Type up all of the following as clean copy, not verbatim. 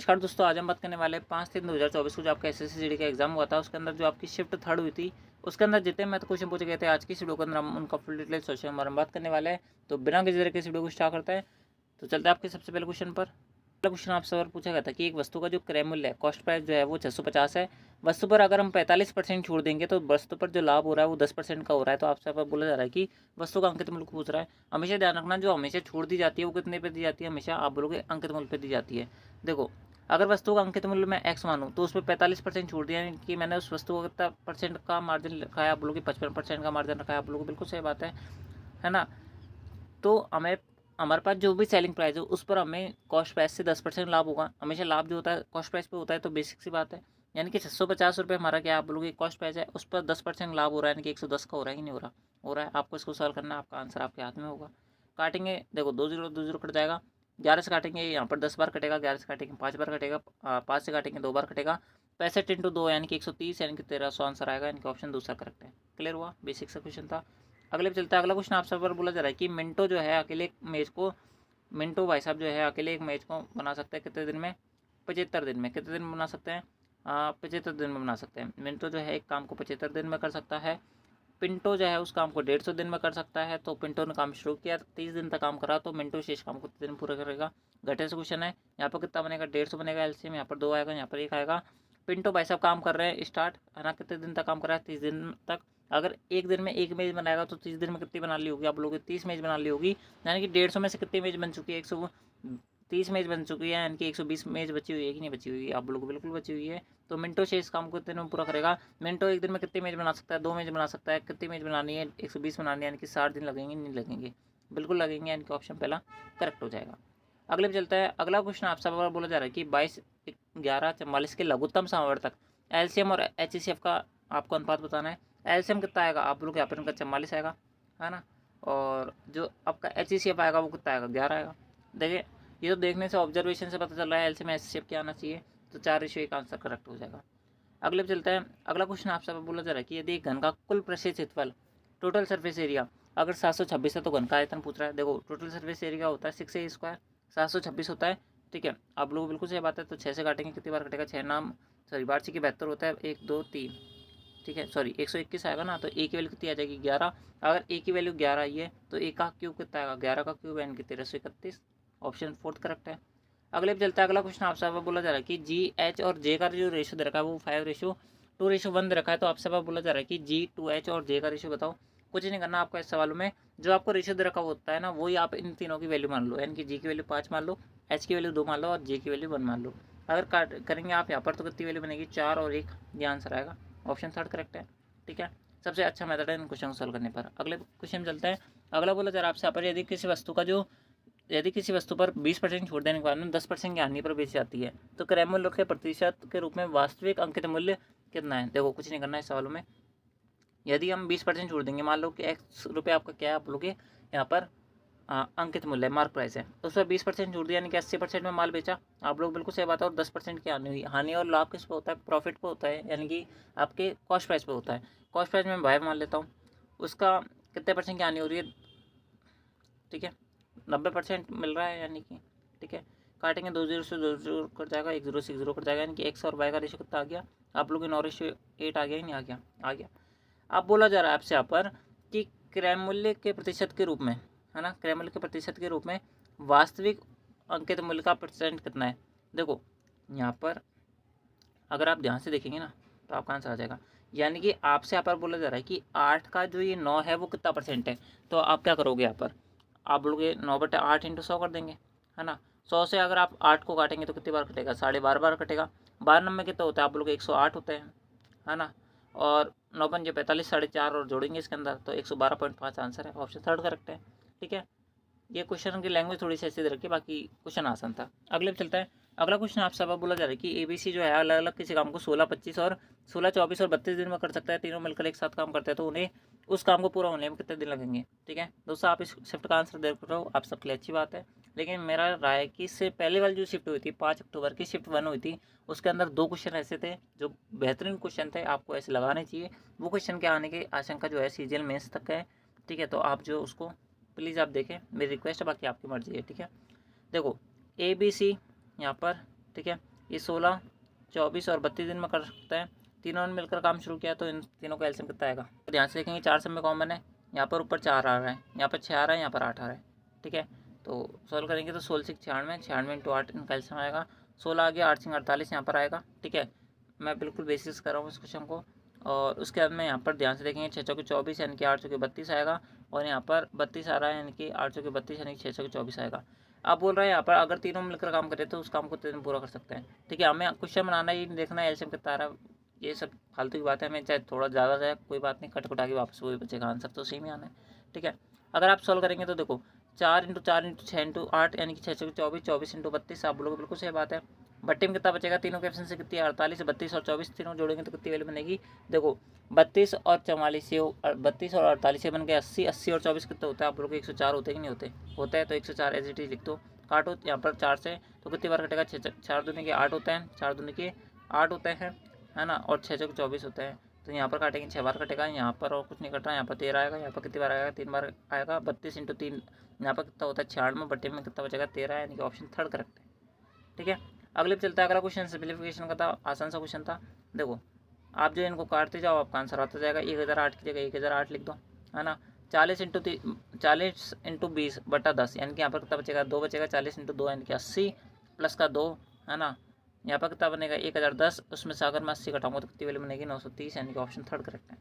नमस्कार दोस्तों, आज हम बात करने वाले 5/3/2024 को जो आपका SSC का एग्जाम हुआ था उसके अंदर जो आपकी शिफ्ट थर्ड हुई थी उसके अंदर जितने मैथ क्वेश्चन पूछे गए थे आज की वीडियो के अंदर हम उनका फुल डिटेल सोल्यूशन हम बात करने वाले हैं। तो बिना किसी तरह के वीडियो को स्टार्ट करते हैं। तो चलते हैं आपके सबसे पहले क्वेश्चन पर। पहला क्वेश्चन आपसे और पूछा गया था कि एक वस्तु का जो क्रय मूल्य है, कॉस्ट प्राइस जो है वो 650 है। वस्तु पर अगर हम 45% छोड़ देंगे तो वस्तु पर जो लाभ हो रहा है वो 10% का हो रहा है। तो आपसे बोला जा रहा है कि वस्तु का अंकित मूल्य पूछ रहा है। हमेशा ध्यान रखना, जो हमेशा छोड़ दी जाती है वो कितने पे दी जाती है, हमेशा आप बोलोगे अंकित मूल्य पे दी जाती है। देखो, अगर वस्तु का अंकित मूल्य मैं एक्स मानूँ तो उस पर 45% छोड़ दिया, यानी कि मैंने उस वस्तु को कितना परसेंट का मार्जिन रखा है, आप बोलोगे 55% का मार्जिन रखा है। आप लोगों को बिल्कुल सही बात है ना। तो हमें हमारे पास जो भी सेलिंग प्राइस है उस पर हमें कॉस्ट प्राइस से 10% लाभ होगा। हमेशा लाभ जो होता है कॉस्ट प्राइस पे होता है, तो बेसिक सी बात है। यानी कि 650 रुपये हमारा क्या आप बोलोगे कॉस्ट प्राइस है, उस पर 10% लाभ हो रहा है, यानी कि 110 का हो रहा है कि नहीं हो रहा है। आपको इसको सॉल्व करना है, आपका आंसर आपके हाथ में होगा। काटेंगे, देखो 2 0 कट जाएगा। 11 से काटेंगे, यहाँ पर 10 बार कटेगा। 11 से काटेंगे 5 बार कटेगा। 5 से काटेंगे 2 बार कटेगा। 65 × 2 यानी कि 130, यानी कि 1300 आंसर आएगा। इनका ऑप्शन दूसरा करेक्ट है। क्लियर हुआ, बेसिक सा क्वेश्चन था। अगले पे चलता है। अगला क्वेश्चन आपसे पर बोला जा रहा है कि मिंटो जो है अकेले एक मेज को मिंटो भाई साहब जो है अकेले एक मेज को बना सकते हैं कितने दिन में? 75 दिन में। कितने दिन में बना सकते हैं? 75 दिन में बना सकते हैं। मिंटो जो है एक काम को 75 दिन में कर सकता है। पिंटो जो है उस काम को 150 दिन में कर सकता है। तो पिंटो ने काम शुरू किया, 30 दिन तक काम करा, तो मिंटो शेष काम को कितने दिन पूरा करेगा? घटे से क्वेश्चन है। यहाँ पर कितना बनेगा? 150 बनेगा एलसीएम। यहाँ पर 2 आएगा, यहाँ पर 1 आएगा। पिंटो भाई साहब काम कर रहे हैं स्टार्ट, है ना। कितने दिन तक काम कर रहा है? 30 दिन तक। अगर एक दिन में एक मेज बनाएगा तो 30 दिन में कितनी बना ली होगी? आप लोगों की 30 मेज बना ली होगी। यानी कि 150 में से कितनी मेज बन चुकी है? 130 मेज बन चुकी है, यानी कि 120 मेज बची हुई है कि नहीं बची हुई है? आप लोगों को बिल्कुल बची हुई है। तो मिनटो से इस काम को कितने में पूरा करेगा? मिनटो एक दिन में कितनी मेज बना सकता है? 2 मेज बना सकता है। कितनी मेज बनानी है? 120 बनानी है, यानी कि 60 दिन लगेंगे नहीं लगेंगे? बिल्कुल लगेंगे, यानी कि ऑप्शन पहला करेक्ट हो जाएगा। अगले पे चलता है। अगला क्वेश्चन आपसे बोला जा रहा है कि 22 11 44 के लघुत्तम समवर्तक एलसीएम और एचसीएफ का आपको अनुपात बताना है। एलसीएम कितना आएगा? आप लोग यहाँ पर उनका 44 आएगा, है ना। और जो आपका एचसीएफ आएगा वो कितना आएगा? 11 आएगा। देखिए, ये तो देखने से ऑब्जर्वेशन से पता चल रहा है एलसीएम एचसीएफ क्या आना चाहिए। तो 4:1 आंसर करेक्ट हो जाएगा। अगले पे चलता है। अगला क्वेश्चन आपसे बोला जा रहा है कि यदि एक घन का कुल प्रशस्त क्षेत्रफल, टोटल सरफेस एरिया अगर 726 है तो घन का आयतन पूछ रहा है। देखो, टोटल सरफेस एरिया होता है 6a², 726 होता है। ठीक है, आप लोग बिल्कुल सही बात है। तो 6 से काटेंगे, कितनी बार कटेगा? 6 नाम सॉरी 12 की 72 होता है। 1 2 3, ठीक है, सॉरी 121 आएगा ना। तो ए की वैल्यू कितनी आ जाएगी? 11। अगर ए की वैल्यू 11 आई है तो ए का क्यूब कितना आएगा? 11 का क्यूब, यानी कि 1331। ऑप्शन 4 करेक्ट है। अगले पे चलता है। अगला क्वेश्चन आपसे बोला जा रहा है कि जी एच और जे का जो रेशो दे रखा है वो 5:2:1 दे रखा है। तो आपसे बोला जा रहा है कि G2H और जे का रेशो बताओ। कुछ नहीं करना आपको इस सवालों में, जो आपको रेशो दे रखा होता है ना वही आप इन तीनों की वैल्यू मान लो, यानी कि जी की वैल्यू 5 मान लो, एच की वैल्यू 2 मान लो और जे की वैल्यू 1 मान लो। अगर करेंगे आप यहाँ पर तो कितनी वैल्यू बनेगी? 4 और 1, ये आंसर आएगा। ऑप्शन 3 करेक्ट है। ठीक है, सबसे अच्छा मेथड है इन क्वेश्चन को सॉल्व करने पर। अगले क्वेश्चन चलते हैं। अगला बोला जा रहा है आपसे यहाँ पर यदि किसी वस्तु पर 20% छूट देने के बाद में 10% की हानि पर बेची जाती है तो क्रय मूल्य के प्रतिशत के रूप में वास्तविक अंकित मूल्य कितना है? देखो, कुछ नहीं करना है सवालों में। यदि हम 20% छोड़ देंगे, मान लो कि एक्स रुपये आपका क्या है, आप लोग यहाँ पर अंकित मूल्य है, मार्क प्राइस है, तो उस पर 20% छूट दिया, यानी कि 80% में माल बेचा। आप लोग बिल्कुल सही बात है। और 10% की हानि हुई। हानि और लाभ किस पे होता है? प्रॉफिट पे होता है, यानी कि आपके कॉस्ट प्राइस पे होता है। कॉस्ट प्राइस में भाई मान लेता हूँ, उसका कितने परसेंट की हानि हो रही है? ठीक है, 90% मिल रहा है, यानी कि ठीक है। काटेंगे 2 0 से 2 0 कट जाएगा, 1 0 से 1 0 कट जाएगा, यानी कि एक्स और वाई का रेशो कितना आ गया? आप लोग 9:8 आ गया ही नहीं? आ गया, आ गया। अब बोला जा रहा है आपसे यहाँ पर कि क्रय मूल्य के प्रतिशत के रूप में, है ना, क्रय मूल्य के प्रतिशत के रूप में वास्तविक अंकित मूल्य का परसेंट कितना है? देखो, यहाँ पर अगर आप ध्यान से देखेंगे ना तो आपका आंसर आ जाएगा। यानी कि आपसे यहाँ पर बोला जा रहा है कि 8 का जो ये 9 है वो कितना परसेंट है। तो आप क्या करोगे? यहाँ पर आप बोलोगे 9/8 × 100 कर देंगे, है ना। 100 से अगर आप 8 को काटेंगे तो कितनी बार कटेगा? 12.5 बार कटेगा। 12 नंबर कितना होता है? आप लोग 108 होते हैं, है ना। और 9×5 45, 4.5 और जोड़ेंगे इसके अंदर तो 112.5 आंसर है। ऑप्शन 3 करेक्ट है। ठीक है, ये क्वेश्चन की लैंग्वेज थोड़ी सी ऐसी दे रखी है, बाकी क्वेश्चन आसान था। अगले पे चलता है। अगला क्वेश्चन आपसे अब बोला जा रहा है कि एबीसी जो है अलग अलग किसी काम को 16 25 और 16 24 और 32 दिन में कर सकता है। तीनों मिलकर एक साथ काम करते हैं तो उन्हें उस काम को पूरा होने में कितने दिन लगेंगे? ठीक है दोस्तों, आप इस शिफ्ट का आंसर देख रहे हो, आप सबके लिए अच्छी बात है। लेकिन मेरा राय है कि इससे पहले वाली जो शिफ्ट हुई थी 5 अक्टूबर की शिफ्ट 1 हुई थी, उसके अंदर 2 क्वेश्चन ऐसे थे जो बेहतरीन क्वेश्चन थे, आपको ऐसे लगाने चाहिए। वो क्वेश्चन के आने की आशंका जो है सीजीएल मेंस तक है। ठीक है, तो आप जो उसको प्लीज़ आप देखें, मेरी रिक्वेस्ट है, बाकी आपकी मर्जी है। ठीक है, देखो ABC यहाँ पर, ठीक है, ये 16, 24 और 32 दिन में कर सकते हैं। तीनों ने मिलकर काम शुरू किया तो इन तीनों का एलसीएम कितना आएगा। तो ध्यान से देखेंगे 4 सब में कॉमन है, यहाँ पर ऊपर 4 आ रहा है, यहाँ पर 6 आ रहा है, यहाँ पर 8 आ रहा है। ठीक है, तो सॉल्व करेंगे तो 16 6 96, 96 इंटू 8 इनका एलसीएम आएगा। 16 आ गया, 8 6 48 यहाँ पर आएगा। ठीक है, मैं बिल्कुल बेसिस कर रहा हूँ इस क्वेश्चन को। और उसके बाद में यहाँ पर ध्यान से देखेंगे 6 चौके 24 यानी कि 8 चौके 32 आएगा, और यहाँ पर 32 आ रहा है यानी कि 8 चौके 32 यानी कि 6 चौके 24 आएगा। अब बोल रहे हैं यहाँ पर अगर तीनों मिलकर काम करें तो उस काम को तीनों पूरा कर सकते हैं। ठीक है, हमें क्वेश्चन बनाना ही नहीं देखना है एलसीएम कितना आ रहा है, ये सब फालतू की बात है। हमें चाहे थोड़ा ज़्यादा जाए कोई बात नहीं, कट के वापस वही बचेगा, आंसर तो सेम ही आना है। ठीक है, अगर आप सॉल्व करेंगे तो देखो 4 इंटू 4 इंटू 6 इंटू 8 यानी कि 6 चौके 24, 24 इंटू 32, आप बोलोगे बिल्कुल सही बात है। बट्टे में कितना बचेगा, तीनों के ऑप्शन से कितनी 48, 32 और 24 तीनों जोड़ेंगे तो कितनी वैल्यू बनेगी। देखो 32 और 44 ये 32 और 48 ये बन गया 80, 80 और 24 कितना होता है, आप लोग 104 होते कि नहीं होते, होता है तो 104 एज इट इज लिख दो। काटो यहाँ पर 4 से तो कितनी बार कटेगा, 4 दूनी के 8 होते हैं, 4 दूनी के 8 होते हैं, है ना, और 6 चौके 24 होते हैं। तो यहाँ पर काटेंगे 6 बार कटेगा, यहाँ पर और कुछ नहीं कट रहा, यहाँ पर 13 आएगा, यहाँ पर कितनी बार आएगा, 3 बार आएगा। 32 इंटू 3 यहाँ पर कितना होता है 96, बट्टे में कितना बचेगा 13, यानी कि ऑप्शन थर्ड करेक्ट है। ठीक है, अगले पे चलता है अगला क्वेश्चन, सिंप्लीफिकेशन का था, आसान सा क्वेश्चन था। देखो आप जो इनको काटते जाओ आपका आंसर आता जाएगा। 1008 की जगह 1008 लिख दो, है ना। 40 इंटू 20 बटा 10 यानी कि यहाँ पर कितना बचेगा 2 बचेगा। 40 इंटू 2 यानी कि 80 प्लस का 2, है ना। यहाँ पर कितना बनेगा 1010, उसमें से अगर मैं 80 घटाऊंगा तो कितनी वैल्यू बनेगी 930, यानी कि ऑप्शन थर्ड करेक्ट है।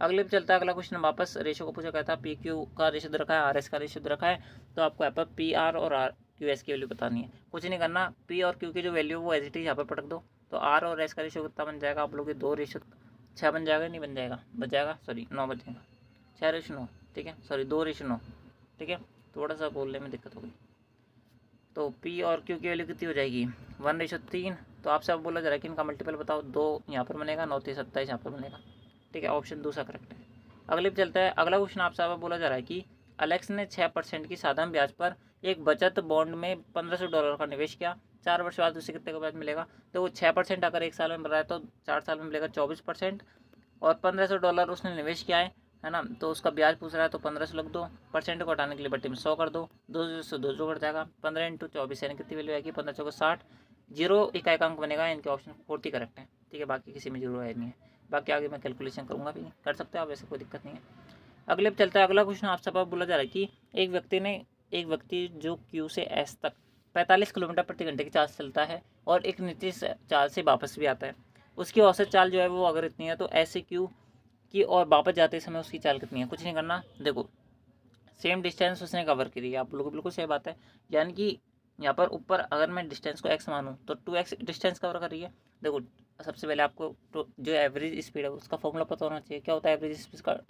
अगले पे चलता है अगला क्वेश्चन, वापस रेशो को पूछा गया था। पी क्यू का रेशो रखा है, आर एस का रेशो रखा है, तो आपको यहाँ पर पी आर और आर क्यू एस की वैल्यू बतानी है। कुछ नहीं करना, पी और क्यू की जो वैल्यू वो एज इट इज यहाँ पर पटक दो, तो आर और एस का रेशो कितना बन जाएगा आप लोग के 2 रेशो 6 बन जाएगा, नहीं बन जाएगा, बच जाएगा, सॉरी 9 बचेगा, 6 रेशो 9, ठीक है, सॉरी 2 रेशो 9, ठीक है, थोड़ा सा बोलने में दिक्कत हो गई। तो पी और क्यू की वैल्यू कितनी हो जाएगी 1:3। तो आपसे अब बोला जा रहा है कि इनका मल्टीपल बताओ, 2 यहाँ पर बनेगा, 9 3 27 यहाँ पर बनेगा। ठीक है, ऑप्शन दूसरा करेक्ट है। अगले पे चलता है अगला क्वेश्चन, आपसे अब बोला जा रहा है कि अलेक्स ने 6% की साधारण ब्याज पर एक बचत बॉन्ड में $1500 का निवेश किया। 4 वर्ष बाद उसे कितने का ब्याज मिलेगा। तो वो 6% अगर 1 साल में मिल रहा है तो 4 साल में मिलेगा 24%, और $1500 उसने निवेश किया है ना, तो उसका ब्याज पूछ रहा है, तो 1500 लग दो, परसेंट को हटाने के लिए बट्टे में 100 कर दो, 2 से 2 कट जाएगा, 15 इंटू 24 यानी कितनी वैल्यू आएगी 15 चौके 60, जीरो इकाई का अंक बनेगा, इनके ऑप्शन 40 करेक्ट है। ठीक है, बाकी किसी में जीरो है नहीं है, बाकी आगे मैं कैलकुलेशन करूँगा भी, कर सकते हो आप, वैसे कोई दिक्कत नहीं है। अगले पे चलता है अगला क्वेश्चन, आपसे बोला जा रहा है कि एक व्यक्ति जो क्यू से एस तक 45 किलोमीटर प्रति घंटे की चाल से चलता है और एक निश्चित चाल से वापस भी आता है, उसकी औसत चाल जो है वो अगर इतनी है तो ऐसे क्यू की और वापस जाते समय उसकी चाल कितनी है। कुछ नहीं करना, देखो सेम डिस्टेंस उसने कवर करी है, आप लोगों को बिल्कुल सही बात है, यानी कि यहाँ पर ऊपर अगर मैं डिस्टेंस को x मानूँ तो 2x डिस्टेंस कवर कर रही है। देखो सबसे पहले आपको जो एवरेज स्पीड है उसका फॉर्मूला पता होना चाहिए। क्या होता है एवरेज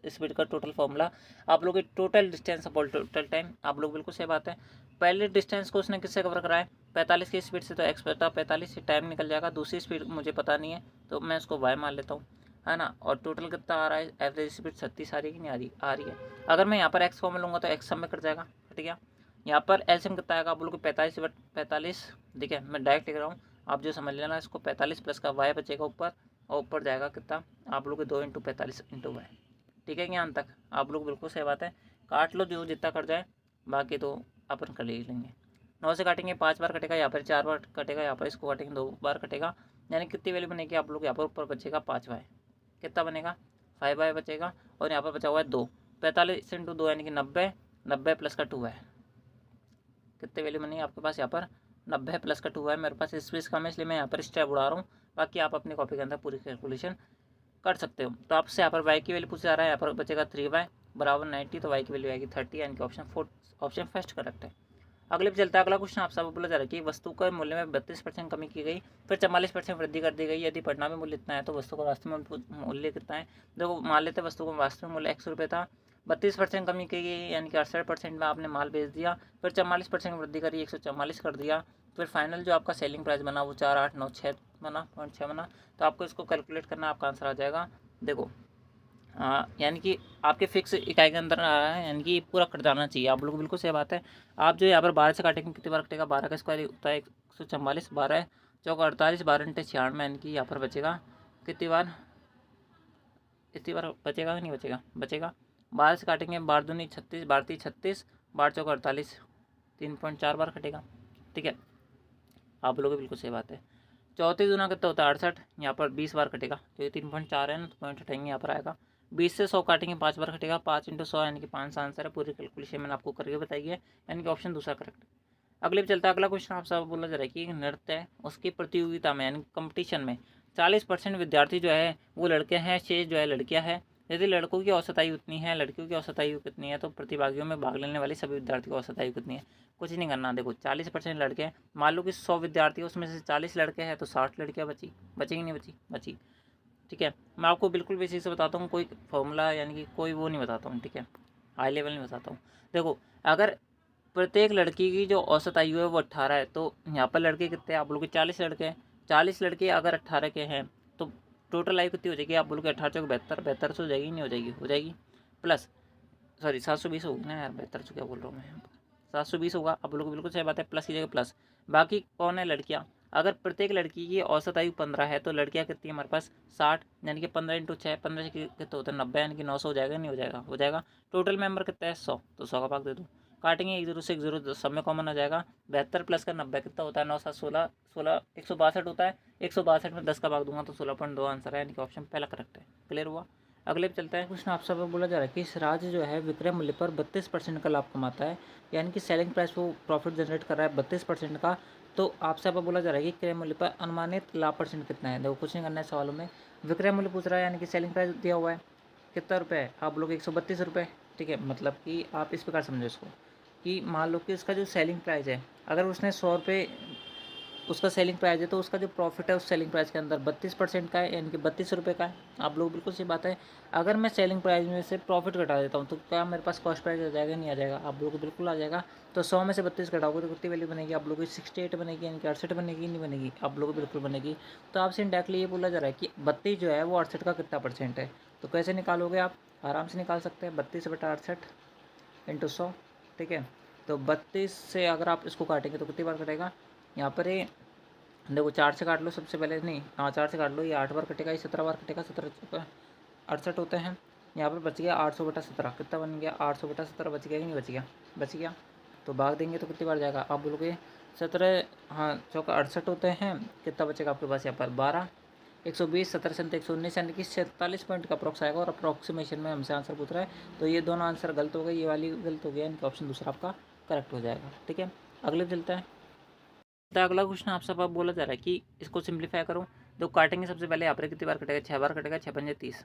स्पीड का टोटल फॉर्मूला, आप लोग total distance upon total time. आप लोग बिल्कुल सही बात है, पहले डिस्टेंस को उसने किससे कवर करा है 45 की स्पीड से, तो x बटा 45 से टाइम निकल जाएगा। दूसरी स्पीड मुझे पता नहीं है तो मैं उसको y मान लेता हूँ, है ना। और टोटल कितना आ रहा है, एवरेज स्पीड 36 आ रही है कि नहीं आ रही है। अगर मैं यहाँ पर x फॉर्म में लूँगा तो x सब में कट जाएगा, ठीक है। यहाँ पर एलसीएम कितना आएगा, आप लोग को 45 ठीक है, मैं डायरेक्ट लिख रहा हूँ, आप जो समझ लेना इसको। 45 प्लस का y बचेगा ऊपर, और ऊपर जाएगा कितना आप लोग 2 इंटू 45 इंटू y। ठीक है, यहाँ तक आप लोग बिल्कुल सही बात है, काट लो जो जितना कट जाए, बाकी तो अपन कर ले लेंगे। 9 से काटेंगे 5 बार कटेगा, यहाँ पर 4 बार कटेगा, यहाँ पर इसको काटेंगे 2 बार कटेगा, यानी कितनी वैल्यू बनेगी आप लोग यहाँ पर ऊपर बचेगा 5y, कितना बनेगा 5y बचेगा, और यहाँ पर बचा हुआ है 2। 45 इंटू 2 यानी कि 90, 90 प्लस का 2 है, कितने वैल्यू बनी आपके पास यहाँ पर 90 प्लस का 2 है। मेरे पास स्पेस कम है इसलिए मैं यहाँ पर स्टेप उड़ा रहा हूँ, बाकी आप अपनी कॉपी के अंदर पूरी कैलकुलेशन कर सकते हो। तो आपसे यहाँ पर y की वैल्यू पूछा जा रहा है, यहाँ पर बचेगा 3y बराबर 90, तो y की वैल्यू आएगी 30, यानी कि ऑप्शन फर्स्ट करेक्ट है। अगले पे चलता है अगला क्वेश्चन, आपसे बोला जा रहा है कि वस्तु के मूल्य में 32% कमी की गई, फिर 44% वृद्धि कर दी गई। यदि परिणामी मूल्य इतना है तो वस्तु का वास्तविक मूल्य कितना है। देखो मान लेते वस्तु का वास्तविक मूल्य 100 रुपये था, 32% कमी की गई यानी कि 68% में आपने माल बेच दिया, फिर 44% वृद्धि करी 144 कर दिया, फिर फाइनल जो आपका सेलिंग प्राइस बना वो 4896 बना, 0.6 बना। तो आपको इसको कैलकुलेट करना, आपका आंसर आ जाएगा। देखो यानी कि आपके फिक्स इकाई के अंदर आ रहा है, यानी कि पूरा कट जाना चाहिए। आप लोग बिल्कुल सही बात है। आप जो यहाँ पर 12 से काटेंगे कितनी बार कटेगा, 12 का स्क्वायर होता है 144, 12 चौका 48, 12 इंटू 96, यानी कि यहाँ पर बचेगा कितनी बार, इतनी बार बचेगा कि नहीं बचेगा, बचेगा। 12 से काटेंगे 12 दूनी 36, 12 तीन 36, 12 चौका 48, 3.4 बार कटेगा। ठीक है, आप लोग बिल्कुल सही बात है। 34 दूना कितना होता है 68, यहाँ पर 20 बार कटेगा, तो ये 3.4 है ना, तो पॉइंट हटाएंगे यहाँ पर आएगा। 20 से 100 काटेंगे 5 बार कटेगा, 5 × 100 यानी कि 5 आंसर है। पूरी कैलकुलेशन मैंने आपको करके बताई है, यानी कि ऑप्शन दूसरा करेक्ट है। अगले पे चलता है। अगला क्वेश्चन आपसे बोला जा रहा है कि नृत्य है उसकी प्रतियोगिता में यानी कंपटीशन में 40% विद्यार्थी जो है वो लड़के हैं, शेष जो है लड़कियां हैं। यदि लड़कों की औसत आयु उतनी है, लड़कियों की औसत आयु कितनी है, तो प्रतिभागियों में भाग लेने वाले सभी विद्यार्थियों की औसत आयु कितनी है। कुछ नहीं करना, देखो 40% लड़के हैं, मान लो कि 100 विद्यार्थी उसमें से 40 लड़के हैं, तो 60 लड़कियाँ बची, बचेगी नहीं बची, बची। ठीक है, मैं आपको बिल्कुल बेसिक से बताता हूँ, कोई फॉर्मूला यानी कि कोई वो नहीं बताता हूँ, ठीक है, हाई लेवल नहीं बताता हूँ। देखो अगर प्रत्येक लड़की की जो औसत आयु है वो 18 है, तो यहाँ पर लड़के कितने हैं, आप लोग के 40 लड़के हैं, 40 लड़के अगर 18 के हैं तो टोटल आयु कितनी हो जाएगी, आप लोग के 18 चौक 72, 72 से हो जाएगी, नहीं हो जाएगी, हो जाएगी, प्लस सॉरी 720 होगी ना यार, 72 से क्या बोल रहा हूँ मैं यहाँ पर, 720 होगा, आप लोग को बिल्कुल सही बात है, प्लस कीजिएगा प्लस। बाकी कौन है, लड़कियाँ। अगर प्रत्येक लड़की की औसत आयु 15 है तो लड़कियाँ कितनी है हमारे पास 60, यानी कि 15 × 6, 15 से कितने होते हैं 90, यानी कि 900 हो जाएगा, नहीं हो जाएगा, हो जाएगा। टोटल मेंबर कितना है 100, तो 100 का भाग दे दो, काटेंगे 1 0 से 1 0, सब में कॉमन आ जाएगा। 72 प्लस का 90 कितना होता है, 9 7 16, 16 162 होता है, 162 में 10 का भाग दूंगा तो 16.2 आंसर है, यानी कि ऑप्शन पहला करेक्ट है। क्लियर हुआ। अगले पे चलता है। क्वेश्चन आप सब बोला जा रहा है कि इस राज्य जो है विक्रय मूल्य पर 32% का लाभ कमाता है, यानी कि सेलिंग प्राइस वो प्रॉफिट जनरेट कर रहा है 32% का। तो आपसे अब बोला जा रहा है कि क्रय मूल्य पर अनुमानित लाभ परसेंट कितना है। देखो कुछ नहीं करना है सवालों में, विक्रय मूल्य पूछ रहा है, यानी कि सेलिंग प्राइस दिया हुआ है कितना रुपये है, आप लोग 132 रुपये। ठीक है, मतलब कि आप इस प्रकार समझो इसको कि मान लो कि उसका जो सेलिंग प्राइस है, अगर उसने 100 रुपये उसका सेलिंग प्राइस है, तो उसका जो प्रॉफिट है उस सेलिंग प्राइस के अंदर 32% का है, यानी कि 32 रुपये का है। आप लोग बिल्कुल सही बात है। अगर मैं सेलिंग प्राइस में से प्रॉफिट घटा देता हूँ तो क्या मेरे पास कॉस्ट प्राइस आ जाएगा, नहीं आ जाएगा, आप लोग को बिल्कुल आ जाएगा। तो 100 में से 32 घटाओगे तो कितनी वैल्यू बनेगी, आप लोगों की 68 बनेगी, यानी कि 68 बनेगी, नहीं बनेगी, आप लोगों को बिल्कुल बनेगी। तो आपसे डायरेक्टली ये बोला जा रहा है कि 32 जो है वो 68 का कितना परसेंट है। तो कैसे निकालोगे, आप आराम से निकाल सकते हैं, 32/68 × 100। ठीक है, तो 32 से अगर आप इसको काटेंगे तो कितनी बार कटेगा, यहाँ पर ये देखो 4 से काट लो सबसे पहले, नहीं हाँ 4 से काट लो, ये 8 बार कटेगा, ये 17 बार कटेगा, 17 68 होते हैं। यहाँ पर बच गया 800/17, कितना बन गया 800/17, बच गया कि नहीं बच गया, बच गया। तो भाग देंगे तो कितनी बार जाएगा, आप बोलोगे 17 हाँ 68 होते हैं, कितना बचेगा आपके पास यहाँ पर 12, 120, 17 से 119, यानी कि 47 पॉइंट का अप्रॉक्स आएगा। और अप्रॉक्सीमेशन में हमसे आंसर पूछ रहा है, तो ये दोनों आंसर गलत हो गए, ये वाली गलत हो गया, इनका ऑप्शन दूसरा आपका करेक्ट हो जाएगा। ठीक है, अगले चलता है। तो अगला क्वेश्चन आप सब बोला जा रहा है कि इसको सिंप्लीफाई करो। तो काटेंगे सबसे पहले यहाँ पर कितनी बार कटेगा, 6 बार कटेगा, 6 पंजे 30।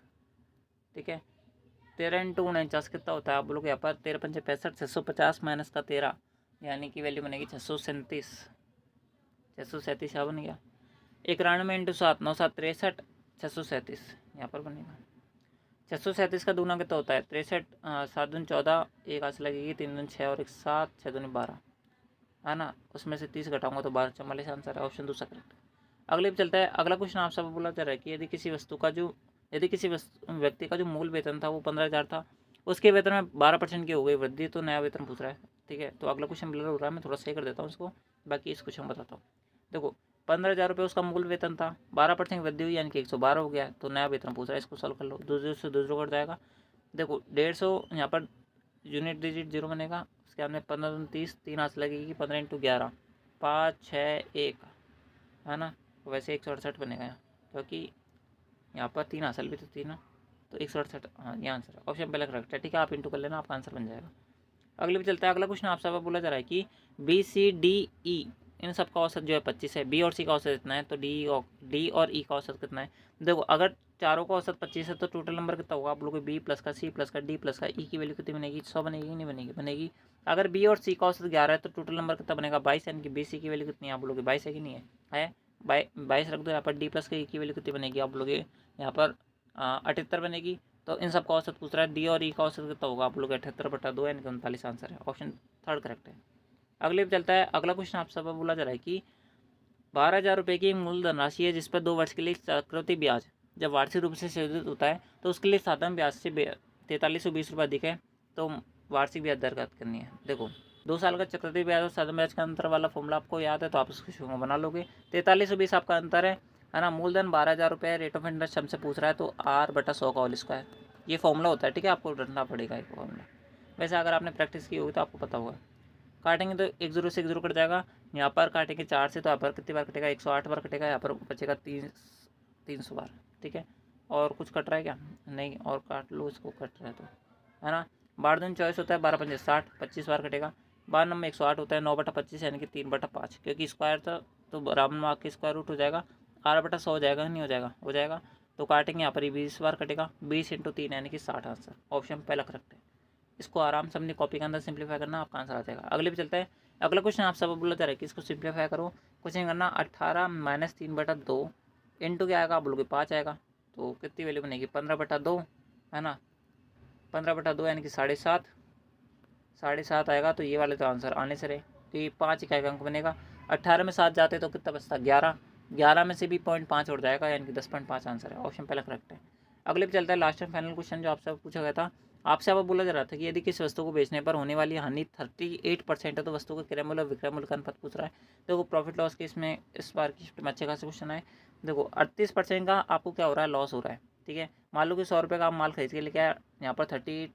ठीक है, 13 × 49 कितना होता है, आप लोग यहाँ पर 13 पंजे 65, 650 माइनस का 13, यानी कि वैल्यू बनेगी 637, 637 यहाँ बन गया। 91 × 7, 9 7 63, 637 यहाँ पर बनेगा। 637 का दूना कितना होता है 63, 7 दूनी 14, एक आस लगेगी, 3 दूनी 6 और 1 7, 6 दूनी 12 है ना, उसमें से 30 घटाऊंगा तो 12 44 आंसर है, ऑप्शन दूसरा करेक्ट। अगले पे चलता है। अगला क्वेश्चन आप सब बोला जा रहा है कि यदि किसी व्यक्ति का जो मूल वेतन था वो 15,000 था, उसके वेतन में 12% की हो गई वृद्धि, तो नया वेतन पूछ रहा है। ठीक है, तो अगला क्वेश्चन ब्लर हो रहा है, मैं थोड़ा सही कर देता हूँ उसको, बाकी इस क्वेश्चन बताता हूँ। देखो 15,000 रुपये उसका मूल वेतन था, 12% वृद्धि हुई, यानी कि 112 हो गया, तो नया वेतन पूछ रहा है, इसको सॉल्व कर लो, 2 से 2 कट जाएगा। देखो 150 यहाँ पर यूनिट डिजिट 0 बनेगा, उसके बाद में 15 दूनी 30, 3 हाथ लगेगी, 15 × 11 5 6 1 है ना, वैसे 168 बनेगा यहाँ, क्योंकि यहाँ पर 3 हासिल भी तो 3 ना, तो 168 हाँ ये आंसर है, ऑप्शन पहले करेक्ट है। ठीक है, आप इंटू कर लेना, आपका आंसर बन जाएगा। अगले भी चलता है। अगला क्वेश्चन आपसे बोला जा रहा है कि बी सी डी ई इन सब का औसत जो है 25 है, बी और सी का औसत कितना है, तो डी और ई का औसत कितना है। देखो अगर चारों का औसत 25 है तो टोटल नंबर कितना होगा, आप लोगों को बी प्लस का सी प्लस का डी प्लस का ई की वैल्यू कितनी बनेगी, 100 बनेगी, नहीं बनेगी, बनेगी। अगर बी और सी का औसत 11 है तो टोटल नंबर कितना बनेगा 22, यानी कि बी सी की वैल्यू कितनी है, आप लोग 22 है कि नहीं है 22 रख दो यहाँ पर। डी प्लस का ई की वैल्यू कितनी बनेगी, आप लोग यहाँ पर 78 बनेगी। तो इन सब का औसत पूछ रहा है, डी और ई का औसत कितना होगा, आप लोग 78/2 यानी कि 39 आंसर है, ऑप्शन थर्ड करेक्ट है। अगले पे चलता है। अगला क्वेश्चन आप सब बोला जा रहा है कि 12,000 रुपये की मूलधन राशि है जिस पर 2 वर्ष के लिए चक्रवृद्धि ब्याज जब वार्षिक रूप से संशोधित होता है तो उसके लिए साधारण ब्याज से 4320 रुपये अधिक है, तो वार्षिक ब्याज दर ज्ञात करनी है। देखो 2 साल का चक्रवृद्धि ब्याज और साधारण ब्याज का अंतर वाला फॉर्मूला आपको याद है, तो आप उसको बना लोगे। 4320 आपका अंतर है ना। मूलधन 12,000 रुपये, रेट ऑफ इंटरेस्ट हमसे पूछ रहा है, तो R/100 का होल स्क्वायर ये फॉर्मूला होता है। ठीक है, आपको रखना पड़ेगा एक फॉर्मूला, वैसे अगर आपने प्रैक्टिस की होगी तो आपको पता होगा। काटेंगे तो 1 0 से 1 0 कट जाएगा, यहाँ पर काटेंगे 4 से, तो यहाँ पर कितनी बार कटेगा, 108 बार कटेगा, यहाँ पर बचेगा 300 बार, ठीक है। और कुछ कट रहा है क्या, नहीं, और काट लो इसको, कट रहा है तो, है ना। 12 दूनी 24 होता है, 12 पंजे 60, 25 बार कटेगा। 12 नंबर 108 होता है, 9/25 यानी कि 3/5, क्योंकि स्क्वायर था तो राउंड मार्क के स्क्वायर रूट हो जाएगा, 8/100 हो जाएगा, नहीं हो जाएगा, हो जाएगा। तो काटेंगे यहाँ पर 20 बार कटेगा, 20 × 3 यानी कि 60 आंसर, ऑप्शन पहला करेक्ट है। इसको आराम से अपनी कॉपी के अंदर सिंप्लीफाई करना, आपका आंसर आ जाएगा। अगले पे चलता है। अगला क्वेश्चन आप सब बोला जा रहा है कि इसको सिंप्लीफाई करो, कुछ नहीं करना। 18 - 3/2 इंटू क्या आएगा, आप बोलोगे 5 आएगा, तो कितनी वैल्यू बनेगी, 15/2, है ना। 15/2 यानी कि 7.5, 7.5 आएगा, तो ये वाले तो आंसर आने से रहे, तो ये 5 इकाई का अंक बनेगा। 18 में 7 जाते तो कितना बचता, 11, 11 में से भी 0.5 उड़ जाएगा, यानी कि 10.5 आंसर है, ऑप्शन पहला करेक्ट है। अगले पे चलता है लास्ट एंड फाइनल क्वेश्चन जो आपसे पूछा गया था। आपसे अब बोला जा रहा था कि यदि किसी वस्तु को बेचने पर होने वाली हानि 38% है, तो वस्तु का क्रय मूल्य और विक्रय मूल्य का अनुपात पूछ रहा है। देखो प्रॉफिट लॉस के इसमें इस बार की शिफ्ट में अच्छे खासे क्वेश्चन है। देखो 38% का आपको क्या हो रहा है, लॉस हो रहा है, ठीक है। मान लो कि 100 रुपये का आप माल खरीद के लेके आया, यहाँ पर 38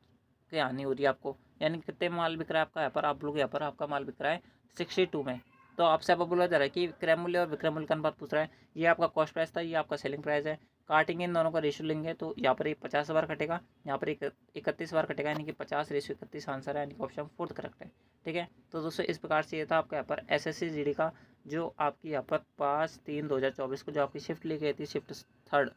की हानि हो रही है आपको, यानी कितने माल बिक रहा है आपका, यहाँ पर आप लोग यहाँ पर आपका माल बिक रहा है 62 में। तो आपसे अब बोला जा रहा है कि क्रय मूल्य और विक्रय मूल्य का अनुपात पूछ रहा है। ये आपका कॉस्ट प्राइस था, ये आपका सेलिंग प्राइस है। काटेंगे इन दोनों का रेशियो लेंगे, तो यहाँ पर 50 बार कटेगा, यहाँ पर 31 बार कटेगा, यानी कि 50/31 आंसर है, यानी कि ऑप्शन फोर्थ करेक्ट है, ठीक है। तो दोस्तों इस प्रकार से ये था आपका यहाँ पर SSC GD का जो आपकी यहाँ पर 5/3/2024 को जो आपकी शिफ्ट ली गई थी, शिफ्ट थर्ड,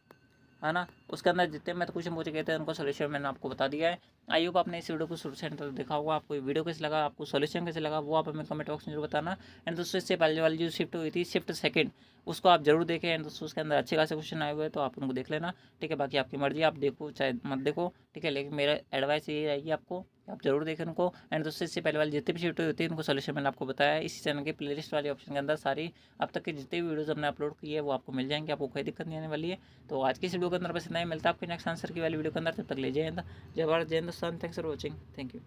है ना। उसके अंदर जितने मैथ क्वेश्चन पूछे गए थे उनको सोल्यूशन मैंने आपको बता दिया है। आई होप आपने इस वीडियो को शुरू से अंत तक देखा होगा। आपको वीडियो कैसे लगा, आपको सोल्यूशन कैसे लगा, वो आप हमें कमेंट बॉक्स में जरूर बताना। एंड दोस्तों इससे पहले वाली जो शिफ्ट हुई थी, शिफ्ट सेकंड, उसको आप जरूर देखें। एंड दोस्तों उसके अंदर अच्छे खासे क्वेश्चन आए हुए हैं, तो आप उनको देख लेना, ठीक है। बाकी आपकी मर्जी, आप देखो चाहे मत देखो, ठीक है, लेकिन मेरा एडवाइस यही रहेगी आपको, आप जरूर देखें उनको। एंड दोस्तों इससे पहले वाली जितनी भी शिफ्ट होती है उनको सोल्यूशन मैंने आपको बताया है। इसी चैनल के प्लेलिस्ट वाले ऑप्शन के अंदर सारी अब तक की जितनी भी वीडियोस हमने अपलोड की है वो आपको मिल जाएंगे, आपको कोई दिक्कत नहीं आने वाली है। तो आज की इस वीडियो के अंदर बस इतना ही, मिलता है आपके नेक्स्ट आंसर की वाली वीडियो के अंदर। तब तक ले जय हिंद, जय भारत, जय Hindustan. Thanks for watching, thank you.